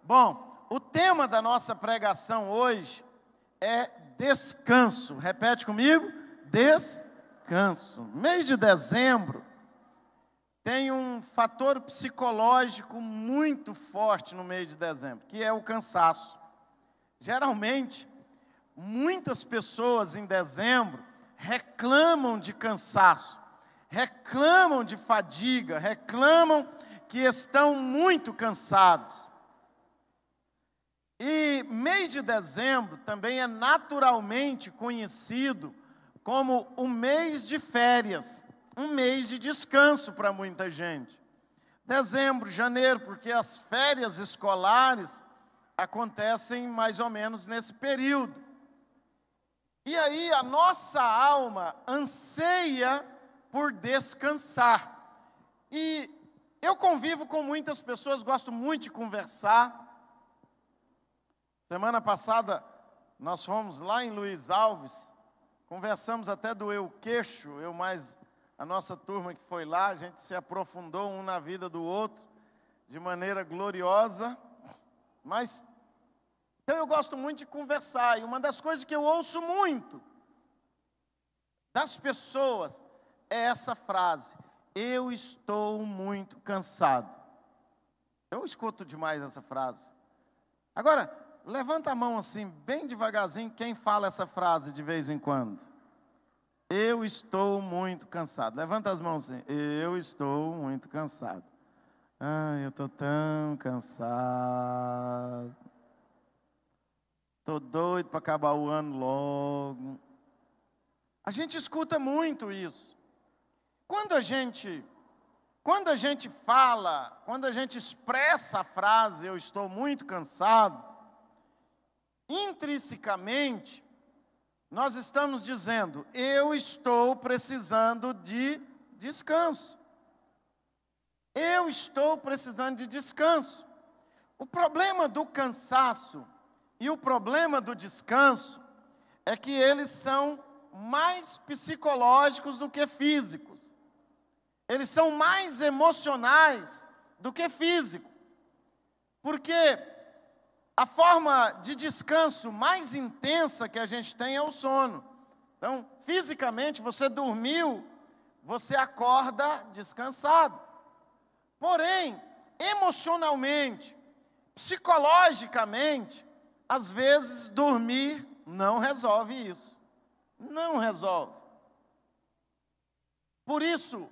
Bom, o tema da nossa pregação hoje é descanso. Repete comigo: descanso. Mês de dezembro tem um fator psicológico muito forte no mês de dezembro, que é o cansaço. Geralmente, muitas pessoas em dezembro reclamam de cansaço, reclamam de fadiga, reclamam que estão muito cansados. E mês de dezembro também é naturalmente conhecido como o mês de férias, um mês de descanso para muita gente. Dezembro, janeiro, porque as férias escolares acontecem mais ou menos nesse período. E aí a nossa alma anseia por descansar. E eu convivo com muitas pessoas, gosto muito de conversar. Semana passada, nós fomos lá em Luiz Alves, conversamos até doer o queixo, eu mais a nossa turma que foi lá, a gente se aprofundou um na vida do outro, de maneira gloriosa, mas, então eu gosto muito de conversar, e uma das coisas que eu ouço muito das pessoas é essa frase: eu estou muito cansado. Eu escuto demais essa frase. Agora, levanta a mão assim, bem devagarzinho, quem fala essa frase de vez em quando. Eu estou muito cansado. Levanta as mãos assim. Eu estou muito cansado. Ai, eu estou tão cansado. Estou doido para acabar o ano logo. A gente escuta muito isso. Quando a gente fala, quando a gente expressa a frase, eu estou muito cansado, intrinsecamente, nós estamos dizendo, eu estou precisando de descanso. Eu estou precisando de descanso. O problema do cansaço e o problema do descanso é que eles são mais psicológicos do que físicos. Eles são mais emocionais do que físicos. Porque a forma de descanso mais intensa que a gente tem é o sono. Então, fisicamente, você dormiu, você acorda descansado. Porém, emocionalmente, psicologicamente, às vezes dormir não resolve isso. Não resolve. Por isso,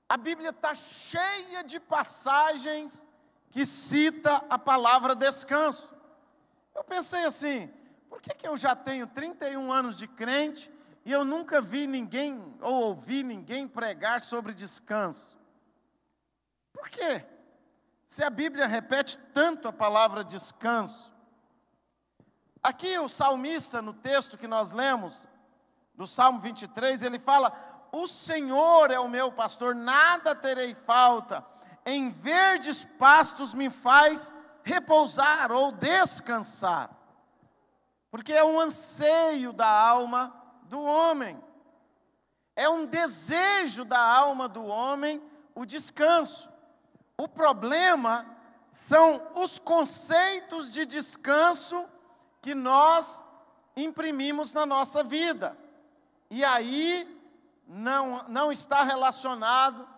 a Bíblia está cheia de passagens que cita a palavra descanso. Eu pensei assim, por que eu já tenho 31 anos de crente e eu nunca vi ninguém, ou ouvi ninguém pregar sobre descanso? Por quê? Se a Bíblia repete tanto a palavra descanso. Aqui o salmista, no texto que nós lemos, do Salmo 23, ele fala: o Senhor é o meu pastor, nada terei falta, em verdes pastos me faz repousar ou descansar, porque é um anseio da alma do homem, é um desejo da alma do homem o descanso. O problema são os conceitos de descanso que nós imprimimos na nossa vida, e aí não está relacionado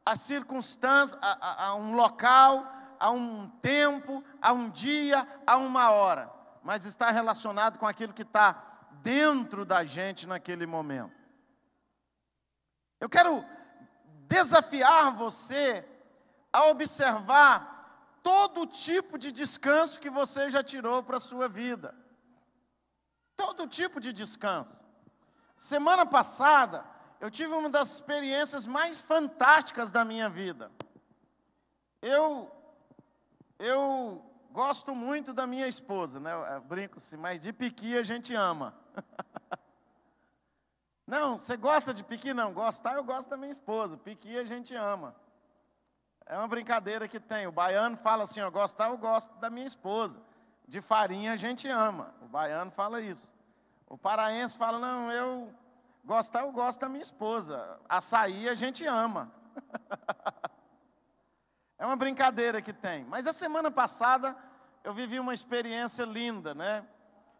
a circunstâncias, a um local, a um tempo, a um dia, a uma hora, mas está relacionado com aquilo que está dentro da gente naquele momento. Eu quero desafiar você a observar todo tipo de descanso que você já tirou para a sua vida. Todo tipo de descanso. Semana passada, eu tive uma das experiências mais fantásticas da minha vida. Eu gosto muito da minha esposa, né? Eu brinco assim, mas de piqui a gente ama. Não, você gosta de piqui? Não, gostar eu gosto da minha esposa, piqui a gente ama. É uma brincadeira que tem, o baiano fala assim, ó, gostar eu gosto da minha esposa, de farinha a gente ama, o baiano fala isso. O paraense fala, não, eu gosto da minha esposa, açaí a gente ama. É uma brincadeira que tem. Mas a semana passada eu vivi uma experiência linda, né?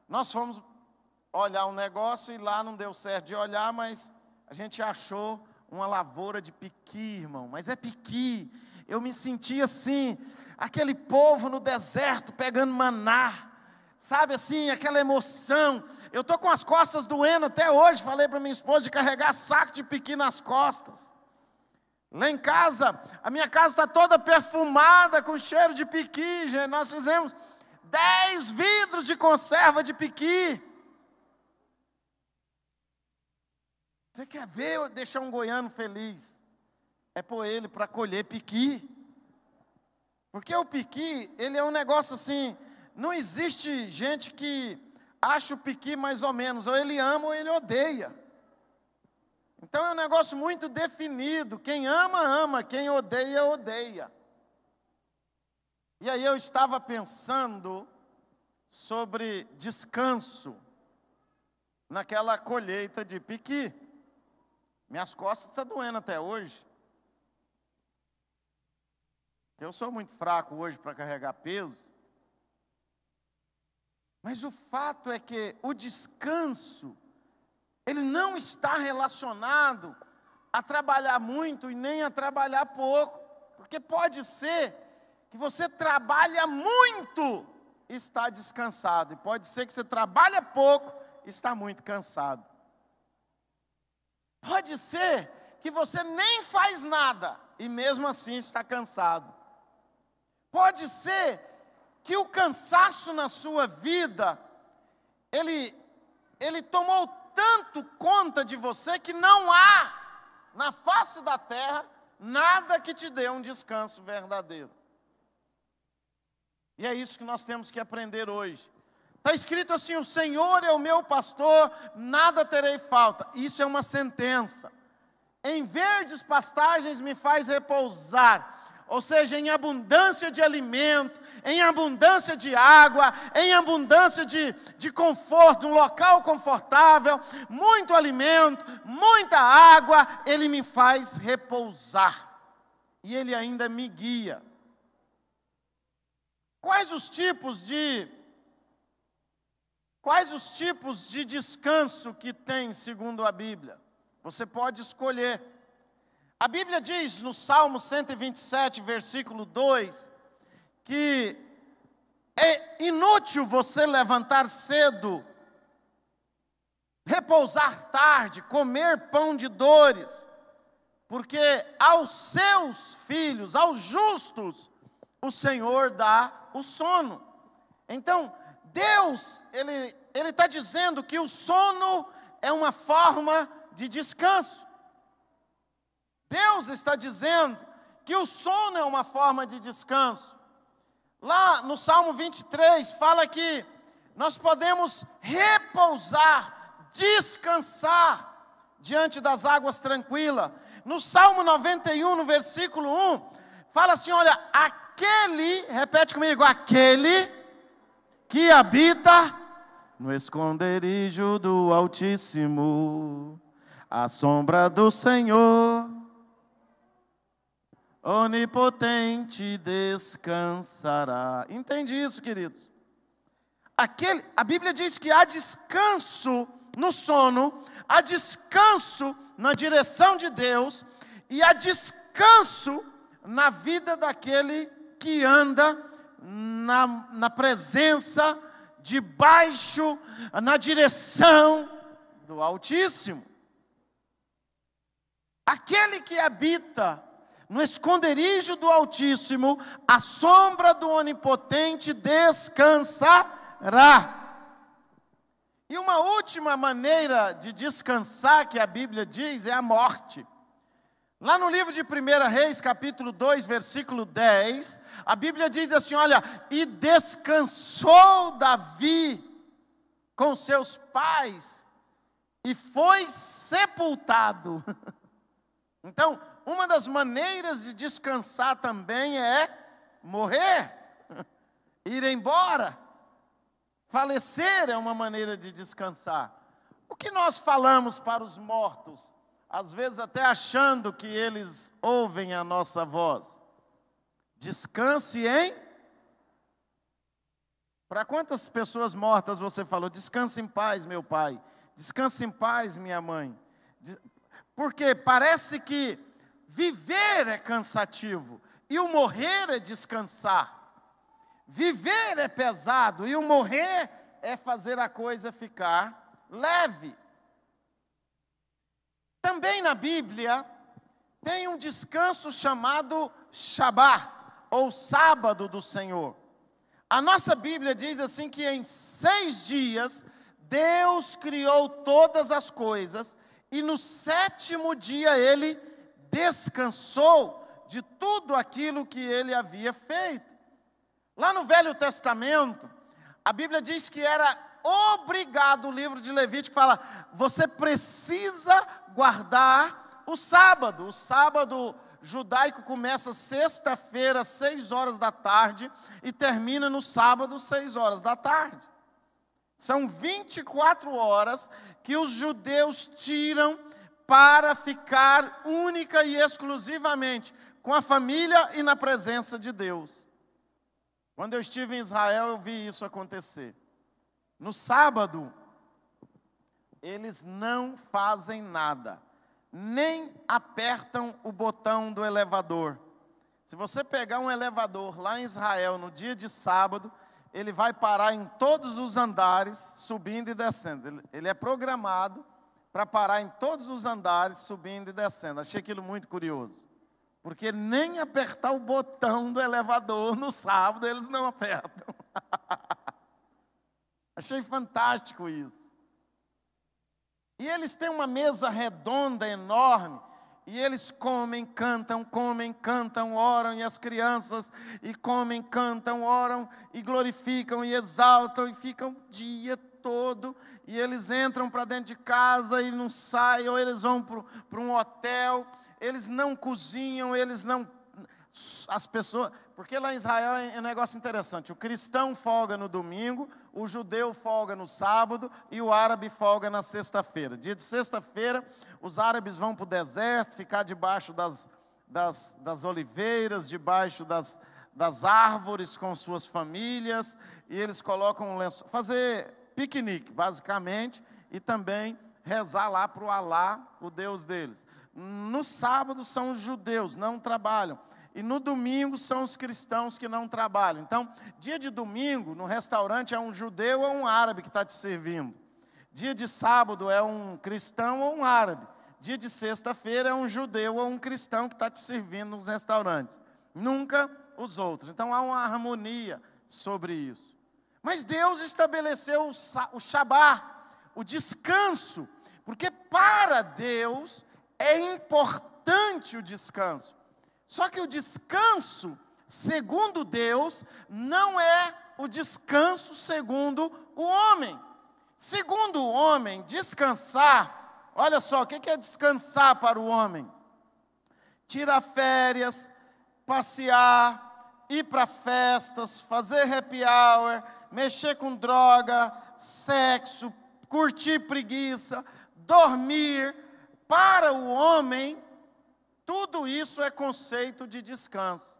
Nós fomos olhar um negócio e lá não deu certo de olhar, mas a gente achou uma lavoura de piqui, irmão. Mas é piqui. Eu me senti assim, aquele povo no deserto pegando maná. Sabe assim, aquela emoção. Eu estou com as costas doendo até hoje. Falei para minha esposa de carregar saco de piqui nas costas. Lá em casa, a minha casa está toda perfumada com cheiro de piqui, gente. Nós fizemos 10 vidros de conserva de piqui. Você quer ver deixar um goiano feliz? É pôr ele para colher piqui. Porque o piqui, ele é um negócio assim, não existe gente que acha o piqui mais ou menos, ou ele ama ou ele odeia. Então é um negócio muito definido, quem ama, ama, quem odeia, odeia. E aí eu estava pensando sobre descanso naquela colheita de piqui. Minhas costas estão doendo até hoje. Eu sou muito fraco hoje para carregar peso. Mas o fato é que o descanso, ele não está relacionado a trabalhar muito e nem a trabalhar pouco. Porque pode ser que você trabalha muito e está descansado. E pode ser que você trabalha pouco e está muito cansado. Pode ser que você nem faz nada e mesmo assim está cansado. Pode ser que o cansaço na sua vida, ele tomou tanto conta de você que não há na face da terra nada que te dê um descanso verdadeiro. E é isso que nós temos que aprender hoje. Está escrito assim, o Senhor é o meu pastor, nada terei falta. Isso é uma sentença. Em verdes pastagens me faz repousar. Ou seja, em abundância de alimento, em abundância de água, em abundância de conforto, um local confortável, muito alimento, muita água, Ele me faz repousar. E Ele ainda me guia. Quais os tipos de descanso que tem, segundo a Bíblia? Você pode escolher. A Bíblia diz no Salmo 127, versículo 2, que é inútil você levantar cedo, repousar tarde, comer pão de dores, porque aos seus filhos, aos justos, o Senhor dá o sono. Então, Deus, Ele está dizendo que o sono é uma forma de descanso. Deus está dizendo que o sono é uma forma de descanso. Lá no Salmo 23 fala que nós podemos repousar, descansar diante das águas tranquilas. No Salmo 91, no versículo 1, fala assim, olha, repete comigo, aquele que habita no esconderijo do Altíssimo, à sombra do Senhor onipotente descansará. Entende isso, queridos? A Bíblia diz que há descanso no sono, há descanso na direção de Deus e há descanso na vida daquele que anda na presença, debaixo, na direção do Altíssimo. Aquele que habita no esconderijo do Altíssimo, à sombra do Onipotente descansará. E uma última maneira de descansar que a Bíblia diz é a morte. Lá no livro de 1 Reis, capítulo 2, versículo 10, a Bíblia diz assim, olha, e descansou Davi com seus pais e foi sepultado. Então, uma das maneiras de descansar também é morrer, ir embora. Falecer é uma maneira de descansar. O que nós falamos para os mortos? Às vezes até achando que eles ouvem a nossa voz. Descanse em Para quantas pessoas mortas você falou, descansa em paz, meu pai, descansa em paz, minha mãe? Porque parece que viver é cansativo e o morrer é descansar. Viver é pesado e o morrer é fazer a coisa ficar leve. Também na Bíblia tem um descanso chamado Shabá, ou sábado do Senhor. A nossa Bíblia diz assim que em 6 dias Deus criou todas as coisas e no 7º dia Ele descansou de tudo aquilo que Ele havia feito. Lá no Velho Testamento, a Bíblia diz que era obrigado, o livro de Levítico fala, você precisa guardar o sábado. O sábado judaico começa sexta-feira, 6 horas da tarde, e termina no sábado, 6 horas da tarde. São 24 horas que os judeus tiram para ficar única e exclusivamente com a família e na presença de Deus. Quando eu estive em Israel, eu vi isso acontecer. No sábado, eles não fazem nada, nem apertam o botão do elevador. Se você pegar um elevador lá em Israel no dia de sábado, ele vai parar em todos os andares, subindo e descendo. Ele é programado para parar em todos os andares, subindo e descendo. Achei aquilo muito curioso. Porque nem apertar o botão do elevador no sábado eles não apertam. Achei fantástico isso. E eles têm uma mesa redonda enorme, e eles comem, cantam, oram, e as crianças, e comem, cantam, oram, e glorificam, e exaltam, e ficam o dia todo, e eles entram para dentro de casa e não saem, ou eles vão para um hotel, eles não cozinham, eles não... As pessoas... Porque lá em Israel é um negócio interessante. O cristão folga no domingo, o judeu folga no sábado e o árabe folga na sexta-feira. Dia de sexta-feira, os árabes vão para o deserto, ficar debaixo das oliveiras, debaixo das árvores com suas famílias, e eles colocam um lençol, fazer piquenique, basicamente, e também rezar lá para o Alá, o Deus deles. No sábado são os judeus, não trabalham. E no domingo são os cristãos que não trabalham. Então, dia de domingo, no restaurante é um judeu ou um árabe que está te servindo. Dia de sábado é um cristão ou um árabe. Dia de sexta-feira é um judeu ou um cristão que está te servindo nos restaurantes. Nunca os outros. Então, há uma harmonia sobre isso. Mas Deus estabeleceu o Shabá, o descanso. Porque para Deus é importante o descanso. Só que o descanso, segundo Deus, não é o descanso segundo o homem. Segundo o homem, descansar, olha só, o que é descansar para o homem? Tirar férias, passear, ir para festas, fazer happy hour, mexer com droga, sexo, curtir preguiça, dormir. Para o homem, tudo isso é conceito de descanso.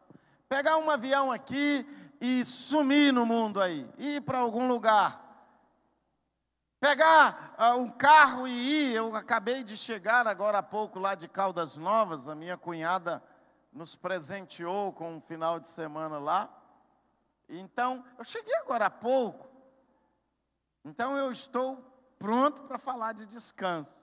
Pegar um avião aqui e sumir no mundo aí, ir para algum lugar. Pegar um carro e ir. Eu acabei de chegar agora há pouco lá de Caldas Novas, a minha cunhada nos presenteou com um final de semana lá. Então, eu cheguei agora há pouco. Então, eu estou pronto para falar de descanso.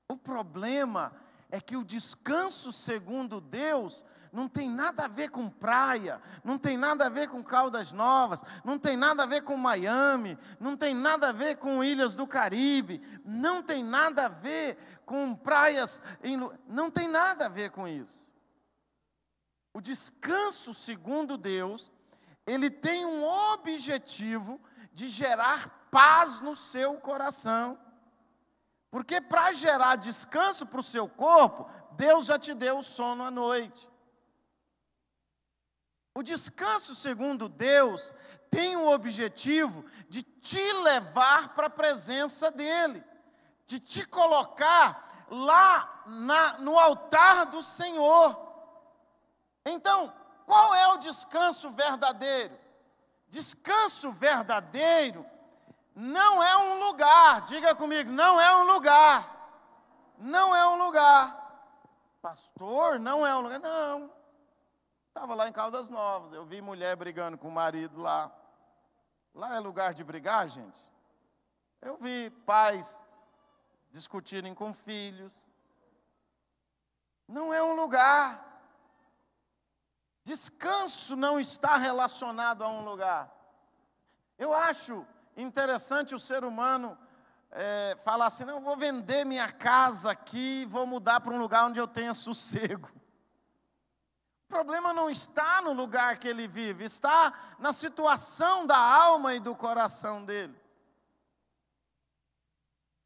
O problema é que o descanso segundo Deus não tem nada a ver com praia, não tem nada a ver com Caldas Novas, não tem nada a ver com Miami, não tem nada a ver com Ilhas do Caribe, não tem nada a ver com praias, não tem nada a ver com isso. O descanso segundo Deus, ele tem um objetivo de gerar paz no seu coração. Porque para gerar descanso para o seu corpo, Deus já te deu o sono à noite. O descanso segundo Deus tem o objetivo de te levar para a presença dEle, de te colocar lá no altar do Senhor. Então, qual é o descanso verdadeiro? Descanso verdadeiro não é um lugar. Diga comigo, não é um lugar. Não é um lugar. Pastor, não é um lugar. Não. Estava lá em Caldas Novas, eu vi mulher brigando com o marido lá. Lá é lugar de brigar, gente? Eu vi pais discutirem com filhos. Não é um lugar. Descanso não está relacionado a um lugar. Eu acho interessante o ser humano falar assim, não, eu vou vender minha casa aqui, vou mudar para um lugar onde eu tenha sossego. O problema não está no lugar que ele vive, está na situação da alma e do coração dele.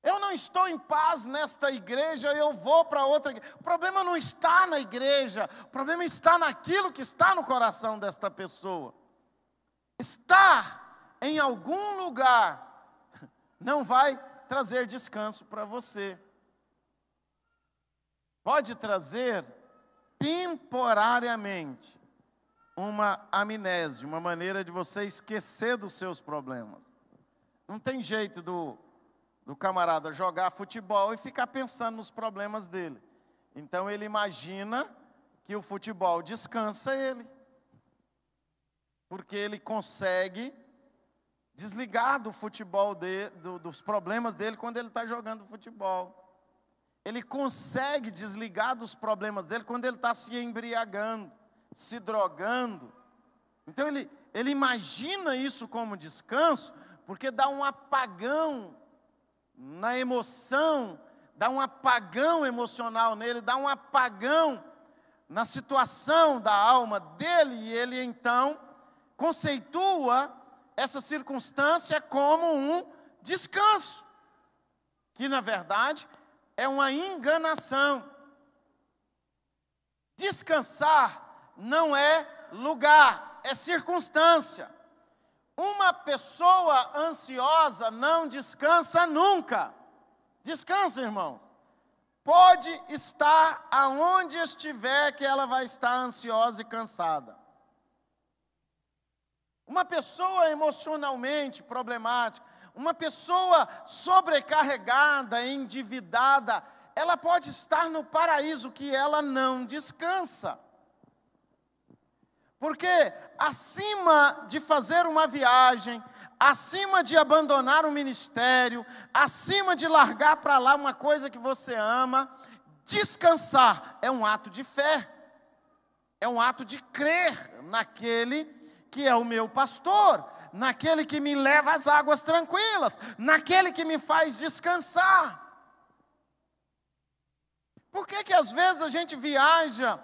Eu não estou em paz nesta igreja, eu vou para outra igreja. O problema não está na igreja, o problema está naquilo que está no coração desta pessoa. Estar em algum lugar não vai trazer descanso para você. Pode trazer temporariamente uma amnésia, uma maneira de você esquecer dos seus problemas. Não tem jeito do camarada jogar futebol e ficar pensando nos problemas dele. Então ele imagina que o futebol descansa ele. Porque ele consegue desligar do futebol dos problemas dele quando ele está jogando futebol. Ele consegue desligar dos problemas dele quando ele está se embriagando, se drogando. Então ele imagina isso como descanso, porque dá um apagão na emoção, dá um apagão emocional nele, dá um apagão na situação da alma dele, e ele então conceitua essa circunstância como um descanso, que na verdade é uma enganação. Descansar não é lugar, é circunstância. Uma pessoa ansiosa não descansa nunca. Descansa, irmãos. Pode estar aonde estiver que ela vai estar ansiosa e cansada. Uma pessoa emocionalmente problemática, uma pessoa sobrecarregada, endividada, ela pode estar no paraíso que ela não descansa. Porque acima de fazer uma viagem, acima de abandonar um ministério, acima de largar para lá uma coisa que você ama, descansar é um ato de fé, é um ato de crer naquele que é o meu pastor, naquele que me leva às águas tranquilas, naquele que me faz descansar. Por que às vezes a gente viaja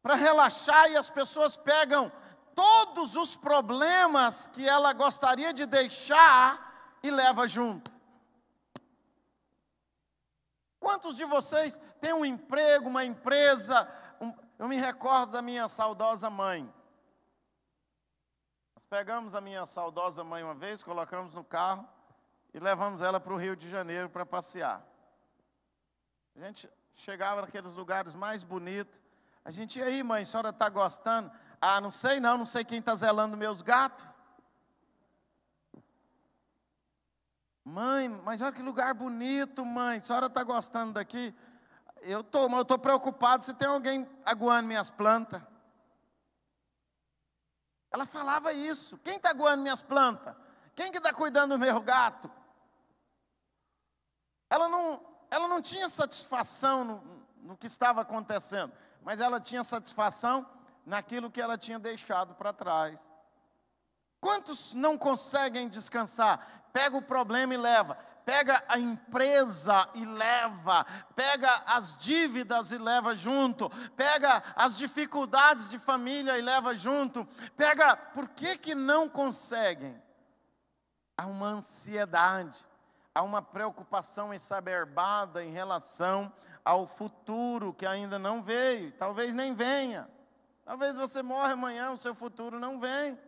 para relaxar e as pessoas pegam todos os problemas que ela gostaria de deixar e leva junto? Quantos de vocês têm um emprego, uma empresa? Eu me recordo da minha saudosa mãe. Nós pegamos a minha saudosa mãe uma vez, colocamos no carro e levamos ela para o Rio de Janeiro para passear. A gente chegava naqueles lugares mais bonitos. A gente, e aí, mãe, a senhora está gostando? Ah, não sei quem está zelando meus gatos. Mãe, mas olha que lugar bonito, mãe, a senhora está gostando daqui? Eu estou preocupado se tem alguém aguando minhas plantas. Ela falava isso. Quem está aguando minhas plantas? Quem que está cuidando do meu gato? Ela não tinha satisfação no que estava acontecendo, mas ela tinha satisfação naquilo que ela tinha deixado para trás. Quantos não conseguem descansar? Pega o problema e leva. Pega a empresa e leva. Pega as dívidas e leva junto. Pega as dificuldades de família e leva junto. Por que não conseguem? Há uma ansiedade, há uma preocupação exacerbada em relação ao futuro que ainda não veio, talvez nem venha. Talvez você morra amanhã, o seu futuro não vem.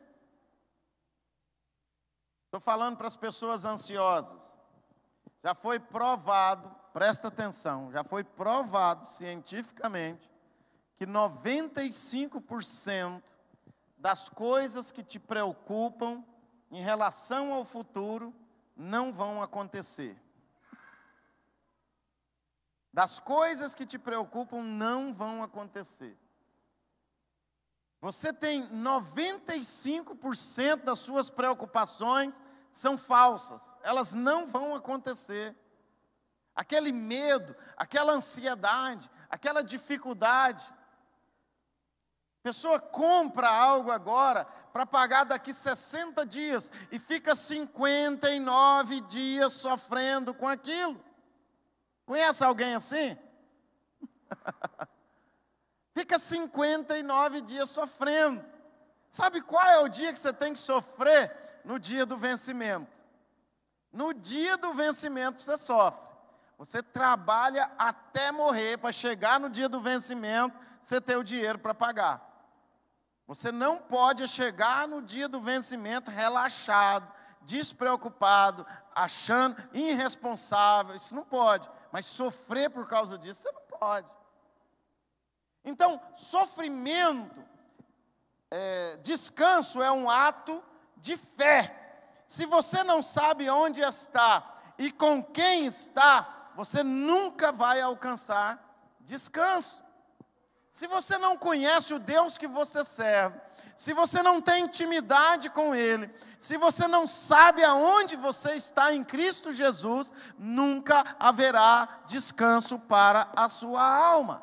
Estou falando para as pessoas ansiosas. Já foi provado, presta atenção, já foi provado cientificamente que 95% das coisas que te preocupam em relação ao futuro não vão acontecer. Das coisas que te preocupam não vão acontecer. Você tem 95% das suas preocupações são falsas, elas não vão acontecer. Aquele medo, aquela ansiedade, aquela dificuldade. A pessoa compra algo agora para pagar daqui 60 dias e fica 59 dias sofrendo com aquilo. Conhece alguém assim? Fica 59 dias sofrendo. Sabe qual é o dia que você tem que sofrer? No dia do vencimento. No dia do vencimento você sofre. Você trabalha até morrer para chegar no dia do vencimento, você ter o dinheiro para pagar. Você não pode chegar no dia do vencimento relaxado, despreocupado, achando irresponsável. Isso não pode. Mas sofrer por causa disso, você não pode. Então, sofrimento, descanso é um ato de fé. Se você não sabe onde está e com quem está, você nunca vai alcançar descanso. Se você não conhece o Deus que você serve, se você não tem intimidade com Ele, se você não sabe aonde você está em Cristo Jesus, nunca haverá descanso para a sua alma.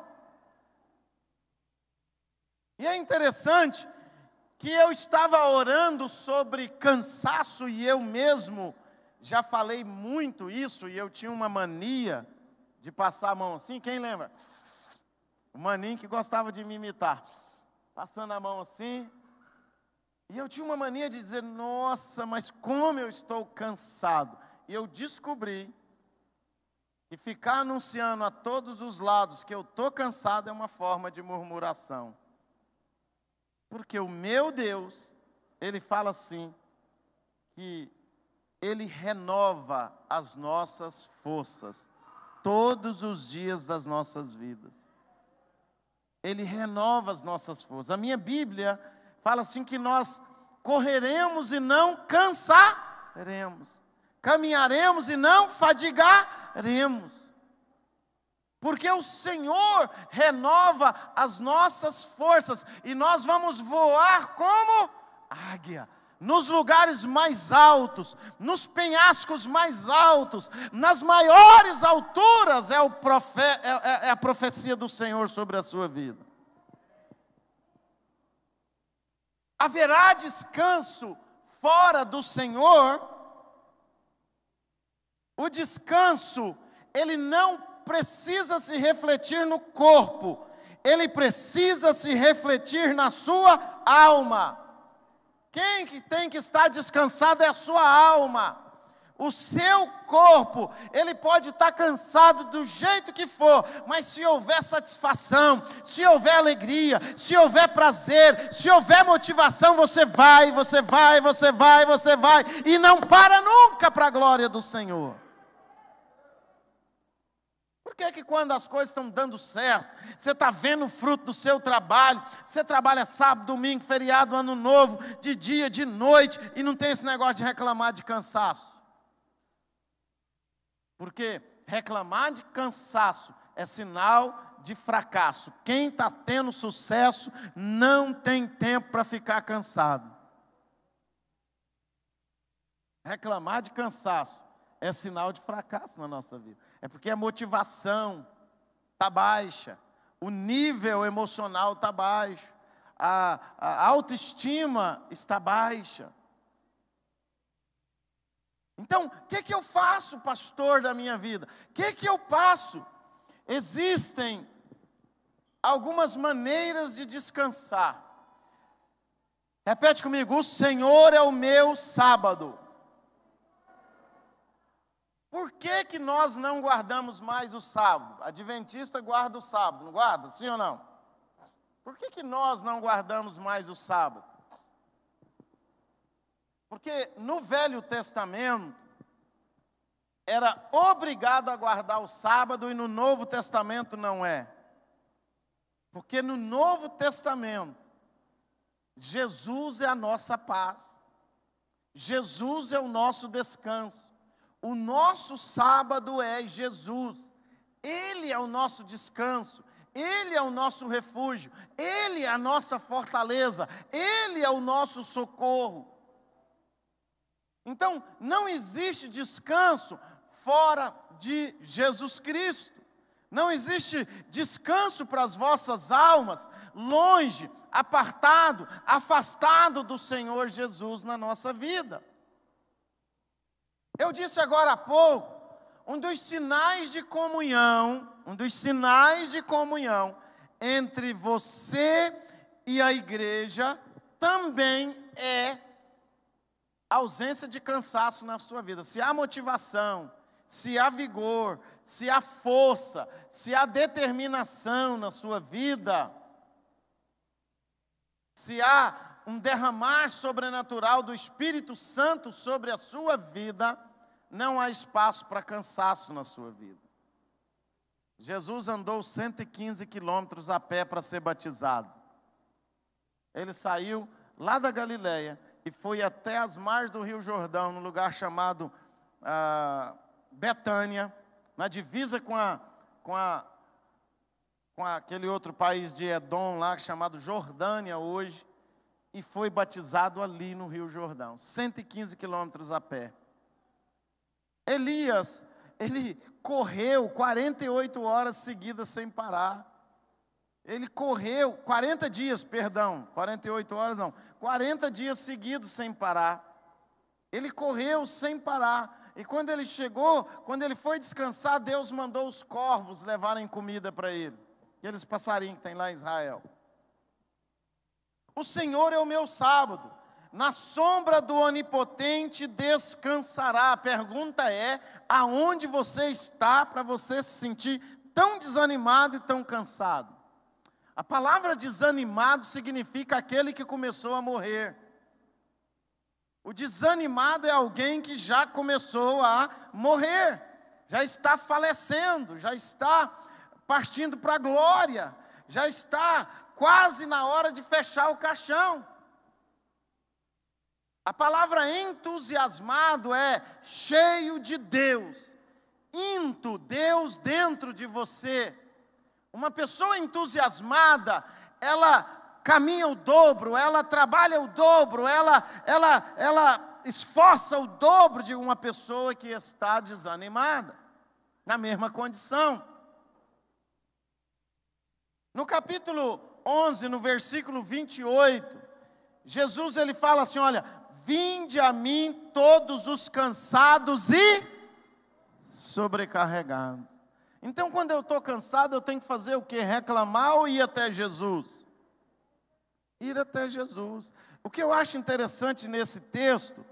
E é interessante que eu estava orando sobre cansaço e eu mesmo já falei muito isso e eu tinha uma mania de passar a mão assim, quem lembra? O maninho que gostava de me imitar, passando a mão assim, e eu tinha uma mania de dizer, nossa, mas como eu estou cansado. E eu descobri que ficar anunciando a todos os lados que eu estou cansado é uma forma de murmuração. Porque o meu Deus, Ele fala assim, que Ele renova as nossas forças, todos os dias das nossas vidas. Ele renova as nossas forças. A minha Bíblia fala assim que nós correremos e não cansaremos, caminharemos e não fadigaremos. Porque o Senhor renova as nossas forças e nós vamos voar como águia, nos lugares mais altos, nos penhascos mais altos, nas maiores alturas, é a profecia do Senhor sobre a sua vida. Haverá descanso fora do Senhor. O descanso, ele não precisa se refletir no corpo, ele precisa se refletir na sua alma. Quem que tem que estar descansado é a sua alma. O seu corpo, ele pode estar cansado do jeito que for, mas se houver satisfação, se houver alegria, se houver prazer, se houver motivação, você vai, e não para nunca para a glória do Senhor. Por que quando as coisas estão dando certo, você está vendo o fruto do seu trabalho, você trabalha sábado, domingo, feriado, ano novo, de dia, de noite, e não tem esse negócio de reclamar de cansaço? Porque reclamar de cansaço é sinal de fracasso. Quem está tendo sucesso não tem tempo para ficar cansado. Reclamar de cansaço é sinal de fracasso na nossa vida. É porque a motivação está baixa, o nível emocional está baixo, a autoestima está baixa. Então, o que eu faço, pastor, da minha vida? O que eu faço? Existem algumas maneiras de descansar. Repete comigo, o Senhor é o meu sábado. Por que nós não guardamos mais o sábado? Adventista guarda o sábado, não guarda? Sim ou não? Por que nós não guardamos mais o sábado? Porque no Velho Testamento era obrigado a guardar o sábado e no Novo Testamento não é. Porque no Novo Testamento Jesus é a nossa paz. Jesus é o nosso descanso. O nosso sábado é Jesus. Ele é o nosso descanso. Ele é o nosso refúgio. Ele é a nossa fortaleza. Ele é o nosso socorro. Então, não existe descanso fora de Jesus Cristo. Não existe descanso para as vossas almas, longe, apartado, afastado do Senhor Jesus na nossa vida. Eu disse agora há pouco, um dos sinais de comunhão entre você e a igreja também é a ausência de cansaço na sua vida. Se há motivação, se há vigor, se há força, se há determinação na sua vida, se há um derramar sobrenatural do Espírito Santo sobre a sua vida, não há espaço para cansaço na sua vida. Jesus andou 115 quilômetros a pé para ser batizado. Ele saiu lá da Galileia e foi até as margens do Rio Jordão, num lugar chamado Betânia, na divisa com aquele outro país de Edom lá, chamado Jordânia hoje, e foi batizado ali no Rio Jordão, 115 quilômetros a pé. Elias, ele correu 48 horas seguidas sem parar. Ele correu 40 dias, 48 horas não, 40 dias seguidos sem parar. Ele correu sem parar. E quando ele chegou, quando ele foi descansar, Deus mandou os corvos levarem comida para ele. Aqueles passarinhos que tem lá em Israel. O Senhor é o meu sábado. Na sombra do Onipotente descansará. A pergunta é, aonde você está para você se sentir tão desanimado e tão cansado? A palavra desanimado significa aquele que começou a morrer. O desanimado é alguém que já começou a morrer, já está falecendo, já está partindo para a glória, já está quase na hora de fechar o caixão. A palavra entusiasmado é cheio de Deus, Deus dentro de você. Uma pessoa entusiasmada, ela caminha o dobro, ela trabalha o dobro, ela esforça o dobro de uma pessoa que está desanimada, na mesma condição. No capítulo 11, no versículo 28, Jesus ele fala assim, olha, vinde a mim todos os cansados e sobrecarregados. Então quando eu estou cansado, eu tenho que fazer o quê? Reclamar ou ir até Jesus? Ir até Jesus. O que eu acho interessante nesse texto,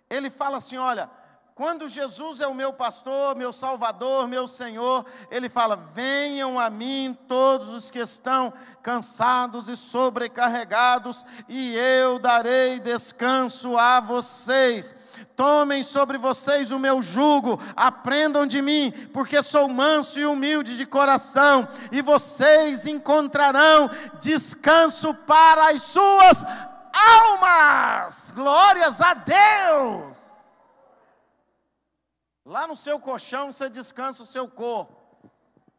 ele fala assim, olha, quando Jesus é o meu pastor, meu salvador, meu Senhor, ele fala, venham a mim todos os que estão cansados e sobrecarregados, e eu darei descanso a vocês. Tomem sobre vocês o meu jugo, aprendam de mim, porque sou manso e humilde de coração, e vocês encontrarão descanso para as suas almas. Glórias a Deus! Lá no seu colchão você descansa o seu corpo,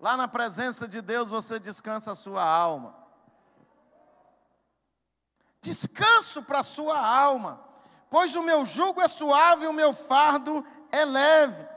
lá na presença de Deus você descansa a sua alma. Descanso para a sua alma. Pois o meu jugo é suave e o meu fardo é leve.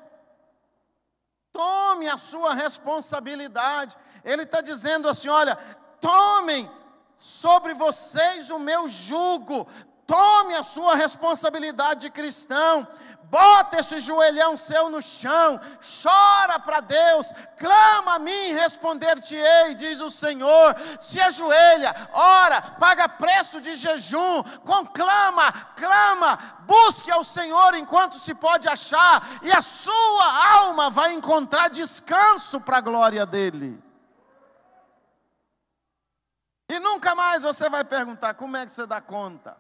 Tome a sua responsabilidade. Ele está dizendo assim, olha, tomem sobre vocês o meu jugo. Tome a sua responsabilidade de cristão. Bota esse joelhão seu no chão, chora para Deus, clama a mim, responder-te-ei, diz o Senhor. Se ajoelha, ora, paga preço de jejum, clama, busque ao Senhor enquanto se pode achar, e a sua alma vai encontrar descanso para a glória dEle. E nunca mais você vai perguntar, como é que você dá conta?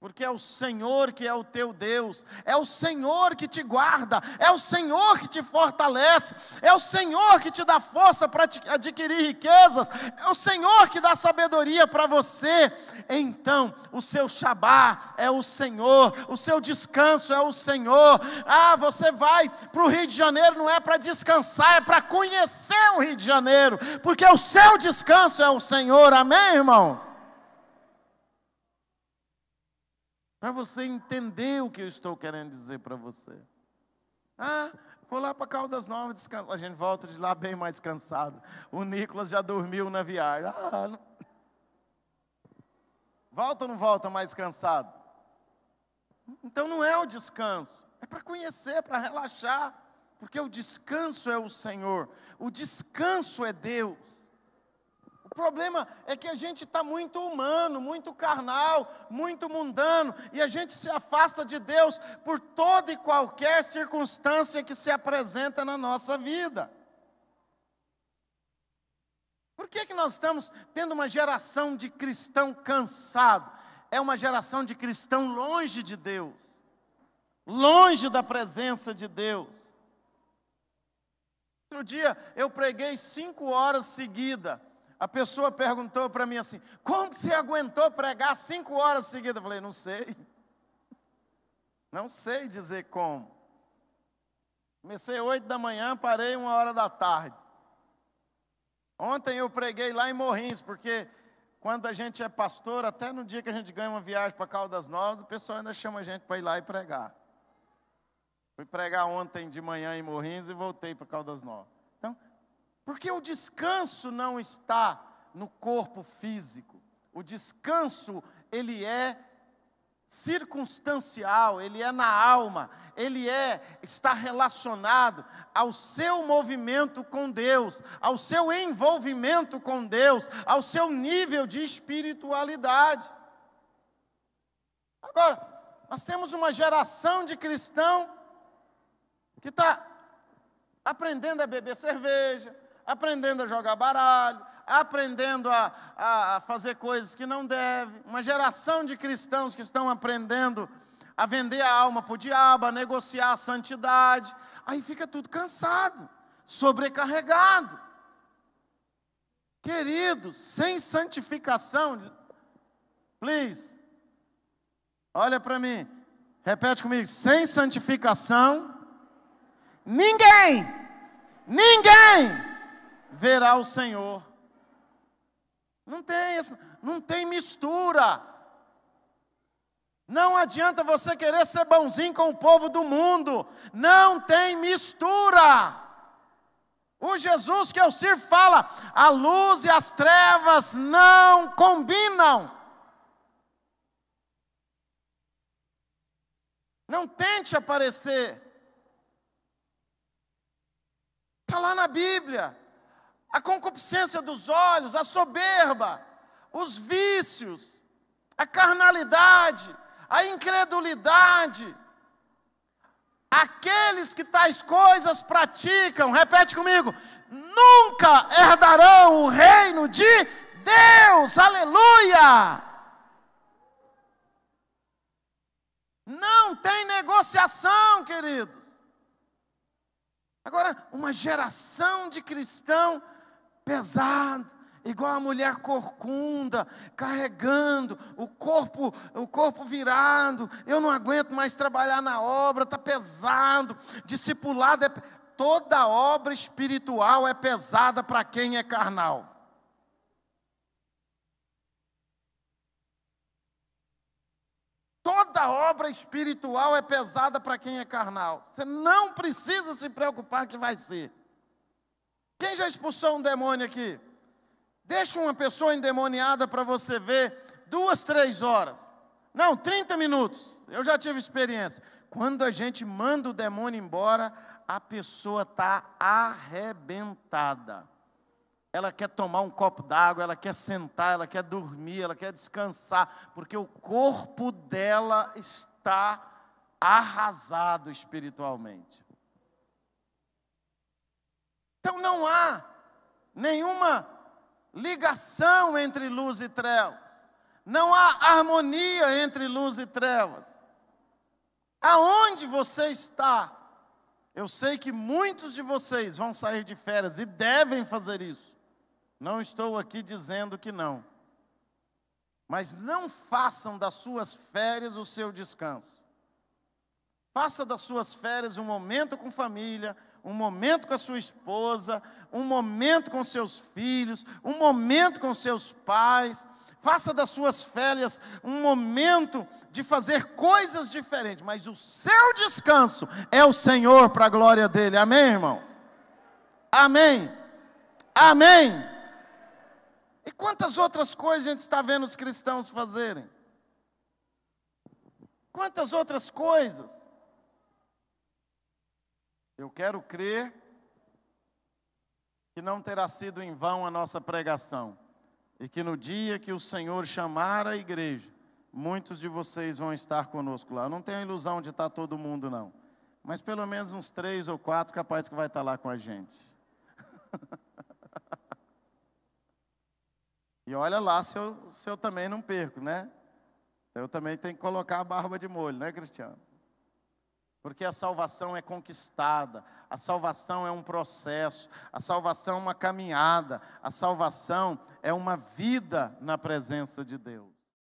Porque é o Senhor que é o teu Deus, é o Senhor que te guarda, é o Senhor que te fortalece, é o Senhor que te dá força para adquirir riquezas, é o Senhor que dá sabedoria para você. Então, o seu Shabá é o Senhor, o seu descanso é o Senhor. Você vai para o Rio de Janeiro não é para descansar, é para conhecer o Rio de Janeiro, porque o seu descanso é o Senhor, amém, irmãos? Para você entender o que eu estou querendo dizer para você. Vou lá para Caldas Novas descansar. A gente volta de lá bem mais cansado. O Nicolas já dormiu na viagem. Volta ou não volta mais cansado? Então não é o descanso. É para conhecer, é para relaxar. Porque o descanso é o Senhor. O descanso é Deus. O problema é que a gente está muito humano, muito carnal, muito mundano, e a gente se afasta de Deus por toda e qualquer circunstância que se apresenta na nossa vida. Por que nós estamos tendo uma geração de cristão cansado? É uma geração de cristão longe de Deus, longe da presença de Deus. Outro dia eu preguei 5 horas seguidas. A pessoa perguntou para mim assim: como você aguentou pregar 5 horas seguidas? Eu falei: não sei. Não sei dizer como. Comecei 8 da manhã, parei 1 hora da tarde. Ontem eu preguei lá em Morrinhos, porque quando a gente é pastor, até no dia que a gente ganha uma viagem para Caldas Novas, o pessoal ainda chama a gente para ir lá e pregar. Fui pregar ontem de manhã em Morrinhos e voltei para Caldas Novas. Então, porque o descanso não está no corpo físico. O descanso, ele é circunstancial, ele é na alma, está relacionado ao seu movimento com Deus, ao seu envolvimento com Deus, ao seu nível de espiritualidade. Agora, nós temos uma geração de cristão que está aprendendo a beber cerveja, aprendendo a jogar baralho, aprendendo a fazer coisas que não deve. Uma geração de cristãos que estão aprendendo a vender a alma para o diabo, a negociar a santidade. Aí fica tudo cansado, sobrecarregado. Queridos, sem santificação, please, olha para mim, repete comigo: sem santificação, ninguém verá o Senhor. Não tem mistura. Não adianta você querer ser bonzinho com o povo do mundo. Não tem mistura. O Jesus que eu sirvo fala: a luz e as trevas não combinam. Não tente aparecer. Está lá na Bíblia. A concupiscência dos olhos, a soberba, os vícios, a carnalidade, a incredulidade. Aqueles que tais coisas praticam, repete comigo, nunca herdarão o reino de Deus. Aleluia! Não tem negociação, queridos. Agora, uma geração de cristão pesado, igual a mulher corcunda, carregando o corpo virado. Eu não aguento mais trabalhar na obra, está pesado. Discipulado toda obra espiritual é pesada para quem é carnal. Toda obra espiritual é pesada para quem é carnal. Você não precisa se preocupar que vai ser. Quem já expulsou um demônio aqui? Deixa uma pessoa endemoniada para você ver 2, 3 horas. Não, 30 minutos. Eu já tive experiência. Quando a gente manda o demônio embora, a pessoa está arrebentada. Ela quer tomar um copo d'água, ela quer sentar, ela quer dormir, ela quer descansar, porque o corpo dela está arrasado espiritualmente. Então não há nenhuma ligação entre luz e trevas. Não há harmonia entre luz e trevas. Aonde você está? Eu sei que muitos de vocês vão sair de férias e devem fazer isso. Não estou aqui dizendo que não. Mas não façam das suas férias o seu descanso. Faça das suas férias um momento com família, um momento com a sua esposa, um momento com seus filhos, um momento com seus pais. Faça das suas férias um momento de fazer coisas diferentes, mas o seu descanso é o Senhor, para a glória dele. Amém, irmão? Amém. Amém. E quantas outras coisas a gente está vendo os cristãos fazerem? Quantas outras coisas? Eu quero crer que não terá sido em vão a nossa pregação. E que no dia que o Senhor chamar a igreja, muitos de vocês vão estar conosco lá. Eu não tenho a ilusão de estar todo mundo, não. Mas pelo menos uns 3 ou 4 capaz que vai estar lá com a gente. E olha lá se eu também não perco, né? Eu também tenho que colocar a barba de molho, né, Cristiano? Porque a salvação é conquistada, a salvação é um processo, a salvação é uma caminhada, a salvação é uma vida na presença de Deus.